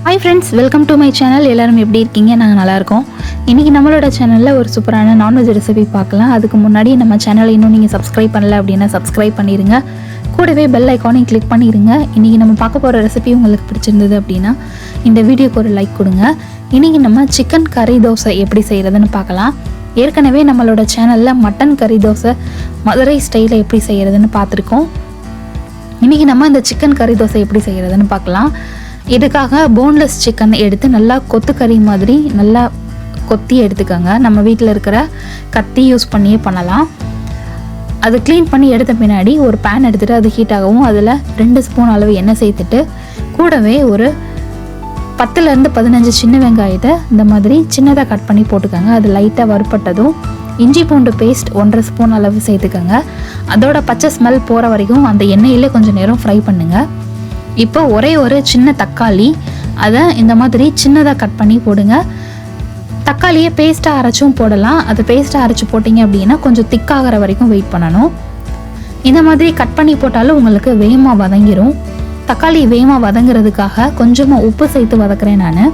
Hi friends, welcome to my channel. எல்லாரும் எப்படி இருக்கீங்க? நாங்க நல்லா இருக்கோம். இன்னைக்கு நம்மளோட சேனல்ல ஒரு சூப்பரான நான்வெஜ் ரெசிபி பார்க்கலாம். அதுக்கு முன்னாடி நம்ம சேனலை இன்னும் நீங்க Subscribe பண்ணல அப்படினா Subscribe பண்ணிருங்க. கூடவே பெல் ஐகானையும் கிளிக் பண்ணிருங்க. இன்னைக்கு நம்ம பார்க்க போற ரெசிபி உங்களுக்கு பிடிச்சிருந்தது அப்படினா இந்த வீடியோக்கு ஒரு லைக் கொடுங்க. இன்னைக்கு நம்ம சிக்கன் கறி தோசை எப்படி செய்யறதுன்னு பார்க்கலாம். ஏற்கனவே நம்மளோட சேனல்ல மட்டன் கறி தோசை மதுரை ஸ்டைல்ல எப்படி செய்யறதுன்னு பார்த்திருக்கோம். இன்னைக்கு நம்ம இந்த சிக்கன் கறி தோசை எப்படி செய்யறதுன்னு பார்க்கலாம். இதுக்காக போன்லெஸ் சிக்கன் எடுத்து நல்லா கொத்துக்கறி மாதிரி நல்லா கொத்தி எடுத்துக்கோங்க. நம்ம வீட்டில் இருக்கிற கத்தி யூஸ் பண்ணியே பண்ணலாம். அது க்ளீன் பண்ணி எடுத்த பின்னாடி ஒரு பேன் எடுத்துகிட்டு அது ஹீட் ஆகவும் அதில் 2 ஸ்பூன் அளவு எண்ணெய் சேர்த்துட்டு கூடவே ஒரு 10லேருந்து 15 சின்ன வெங்காயத்தை இந்த மாதிரி சின்னதாக கட் பண்ணி போட்டுக்கோங்க. அது லைட்டாக வறுப்பட்டதும் இஞ்சி பூண்டு பேஸ்ட் 1.5 ஸ்பூன் அளவு சேர்த்துக்கோங்க. அதோட பச்சை ஸ்மெல் போகிற வரைக்கும் அந்த எண்ணெயிலே கொஞ்சம் நேரம் ஃப்ரை பண்ணுங்கள். இப்போ ஒரே ஒரு சின்ன தக்காளி அதை இந்த மாதிரி சின்னதாக கட் பண்ணி போடுங்க. தக்காளியை பேஸ்ட்டாக அரைச்சும் போடலாம். அது பேஸ்ட்டாக அரைச்சி போட்டிங்க அப்படின்னா கொஞ்சம் திக்காகிற வரைக்கும் வெயிட் பண்ணணும். இந்த மாதிரி கட் பண்ணி போட்டாலும் உங்களுக்கு வேகமாக வதங்கிடும். தக்காளி வேகமாக வதங்கிறதுக்காக கொஞ்சமாக உப்பு சேர்த்து வதக்குறேன் நான்.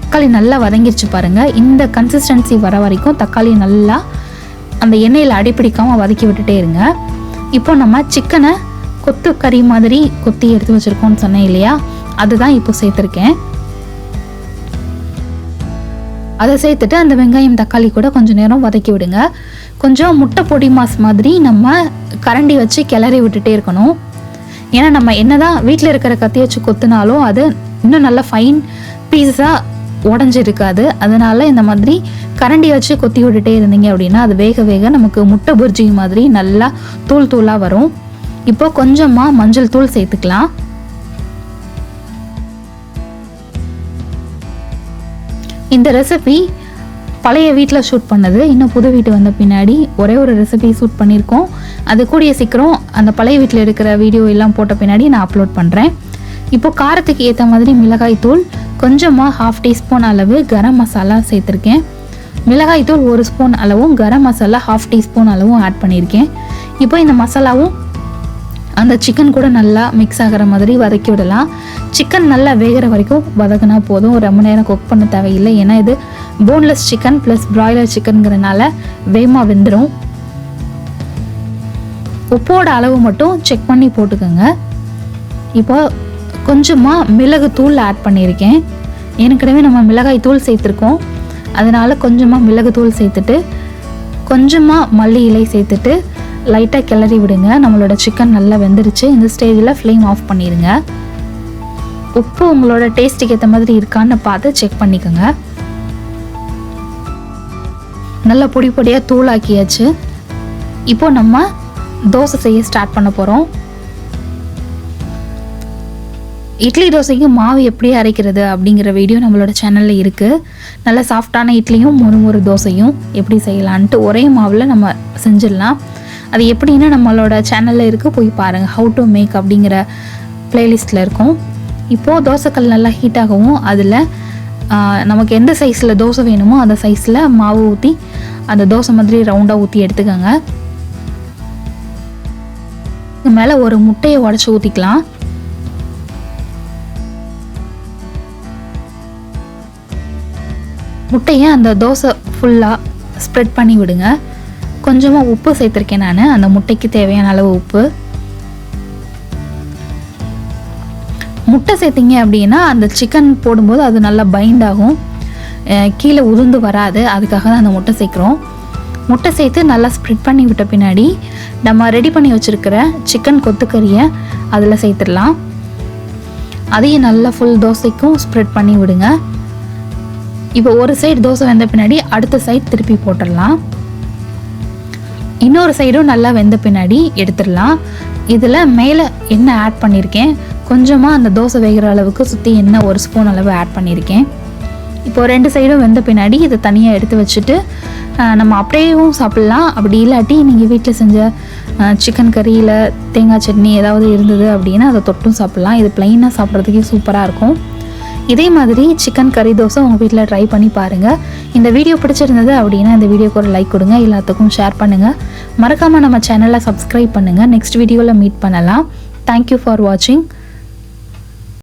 தக்காளி நல்லா வதங்கிருச்சு பாருங்கள். இந்த கன்சிஸ்டன்சி வர வரைக்கும் தக்காளி நல்லா அந்த எண்ணெயில் அடிப்பிடிக்காமல் வதக்கி விட்டுட்டே இருங்க. இப்போ நம்ம சிக்கனை கொத்து கறி மாதிரி கொத்தி எடுத்து வச்சுருக்கோம்னு சொன்னேன் இல்லையா, அதுதான் இப்போ சேர்த்துருக்கேன். அதை சேர்த்துட்டு அந்த வெங்காயம் தக்காளி கூட கொஞ்சம் நேரம் வதக்கி விடுங்க. கொஞ்சம் முட்டை பொடி மாஸ் மாதிரி நம்ம கரண்டி வச்சு கிளறி விட்டுட்டே இருக்கணும். ஏன்னா நம்ம என்னதான் வீட்டில் இருக்கிற கத்தி வச்சு கொத்துனாலும் அது இன்னும் நல்லா ஃபைன் பீஸாக உடஞ்சிருக்காது. அதனால இந்த மாதிரி கரண்டி வச்சு கொத்தி விட்டுட்டே இருந்தீங்க அப்படின்னா அது வேக வேக நமக்கு முட்டை புர்ஜி மாதிரி நல்லா தூள் தூளாக வரும். இப்போ கொஞ்சமாக மஞ்சள் தூள் சேர்த்துக்கலாம். இந்த ரெசிபி பழைய வீட்டில் ஷூட் பண்ணது. இன்னும் புது வீட்டு வந்த பின்னாடி ஒரே ஒரு ரெசிபி ஷூட் பண்ணியிருக்கோம். அது கூடிய சீக்கிரம் அந்த பழைய வீட்டில் இருக்கிற வீடியோ எல்லாம் போட்ட பின்னாடி நான் அப்லோட் பண்ணுறேன். இப்போ காரத்துக்கு ஏற்ற மாதிரி மிளகாய் தூள் கொஞ்சமாக 1/2 டீஸ்பூன் அளவு கரம் மசாலா சேர்த்துருக்கேன். மிளகாய் தூள் 1 ஸ்பூன் அளவும் கரம் மசாலா 1/2 டீஸ்பூன் அளவும் ஆட் பண்ணியிருக்கேன். இப்போ இந்த மசாலாவும் அந்த சிக்கன் கூட நல்லா மிக்ஸ் ஆகிற மாதிரி வதக்கி விடலாம். சிக்கன் நல்லா வேகிற வரைக்கும் வதக்கினா போதும். ரொம்ப நேரம் குக் பண்ண தேவையில்லை. ஏன்னா இது போன்லெஸ் சிக்கன் ப்ளஸ் பிராய்லர் சிக்கனுங்கிறனால வேகமாக வெந்துடும். உப்போட அளவு மட்டும் செக் பண்ணி போட்டுக்கோங்க. இப்போ கொஞ்சமாக மிளகு தூள் ஆட் பண்ணியிருக்கேன். ஏற்கனவே நம்ம மிளகாய் தூள் சேர்த்துருக்கோம். அதனால் கொஞ்சமாக மிளகு தூள் சேர்த்துட்டு கொஞ்சமாக மல்லி இலை சேர்த்துட்டு லைட்டாக கிளறி விடுங்க. நம்மளோட சிக்கன் நல்லா வெந்துருச்சு. இந்த ஸ்டேஜில் ஃப்ளேம் ஆஃப் பண்ணிடுங்க. உப்பு உங்களோட டேஸ்ட்டுக்கு ஏற்ற மாதிரி இருக்கான்னு பார்த்து செக் பண்ணிக்கோங்க. நல்லா பொடி பொடியாக தூளாக்கியாச்சு. இப்போ நம்ம தோசை செய்ய ஸ்டார்ட் பண்ண போகிறோம். இட்லி தோசைக்கு மாவு எப்படி அரைக்கிறது அப்படிங்கிற வீடியோ நம்மளோட சேனலில் இருக்குது. நல்ல சாஃப்டான இட்லியும் மொறு தோசையும் எப்படி செய்யலான்ட்டு ஒரே மாவில் நம்ம செஞ்சிடலாம். அது எப்படின்னா நம்மளோட சேனலில் இருக்குது, போய் பாருங்கள். ஹவு டு மேக் அப்படிங்கிற பிளேலிஸ்ட்டில் இருக்கும். இப்போது தோசைக்கல் நல்லா ஹீட் ஆகவும் அதில் நமக்கு எந்த சைஸில் தோசை வேணுமோ அந்த சைஸில் மாவு ஊற்றி அந்த தோசை மாதிரி ரவுண்டாக ஊற்றி எடுத்துக்கோங்க. இது மேலே ஒரு முட்டையை உடச்சி ஊற்றிக்கலாம். முட்டையை அந்த தோசை ஃபுல்லாக ஸ்ப்ரெட் பண்ணி விடுங்க. கொஞ்சமாக உப்பு சேர்த்துருக்கேன் நான். அந்த முட்டைக்கு தேவையான அளவு உப்பு. முட்டை சேர்த்திங்க அப்படின்னா அந்த சிக்கன் போடும்போது அது நல்லா பைண்ட் ஆகும், கீழே உதிர்ந்து வராது. அதுக்காக தான் அந்த முட்டை சேர்க்குறோம். முட்டை சேர்த்து நல்லா ஸ்ப்ரெட் பண்ணி விட்ட பின்னாடி நம்ம ரெடி பண்ணி வச்சுருக்கிற சிக்கன் கொத்துக்கறியை அதில் சேர்த்துடலாம். அதையும் நல்லா ஃபுல் தோசைக்கும் ஸ்ப்ரெட் பண்ணி விடுங்க. இப்போ ஒரு சைடு தோசை வெந்த பின்னாடி அடுத்த சைடு திருப்பி போட்டுடலாம். இன்னொரு சைடும் நல்லா வெந்த பின்னாடி எடுத்துடலாம். இதில் மேலே எண்ணெய் ஆட் பண்ணியிருக்கேன். கொஞ்சமாக அந்த தோசை வேகிற அளவுக்கு சுற்றி எண்ணெய் 1 ஸ்பூன் அளவு ஆட் பண்ணியிருக்கேன். இப்போது 2 சைடும் வெந்த பின்னாடி இதை தனியாக எடுத்து வச்சுட்டு நம்ம அப்படியேவும் சாப்பிட்லாம். அப்படி இல்லாட்டி நீங்கள் வீட்டில் செஞ்ச சிக்கன் கறியில் தேங்காய் சட்னி ஏதாவது இருந்தது அப்படின்னா அதை தொட்டும் சாப்பிட்லாம். இது ப்ளைனாக சாப்பிட்றதுக்கே சூப்பராக இருக்கும். இதே மாதிரி சிக்கன் கறி தோசை உங்கள் வீட்டில் ட்ரை பண்ணி பாருங்கள். இந்த வீடியோ பிடிச்சிருந்தது அப்படின்னா இந்த வீடியோக்கு ஒரு லைக் கொடுங்க. எல்லாத்துக்கும் ஷேர் பண்ணுங்கள். மறக்காமல் நம்ம சேனலை சப்ஸ்கிரைப் பண்ணுங்கள். நெக்ஸ்ட் வீடியோவில் மீட் பண்ணலாம். தேங்க்யூ ஃபார் வாட்சிங்.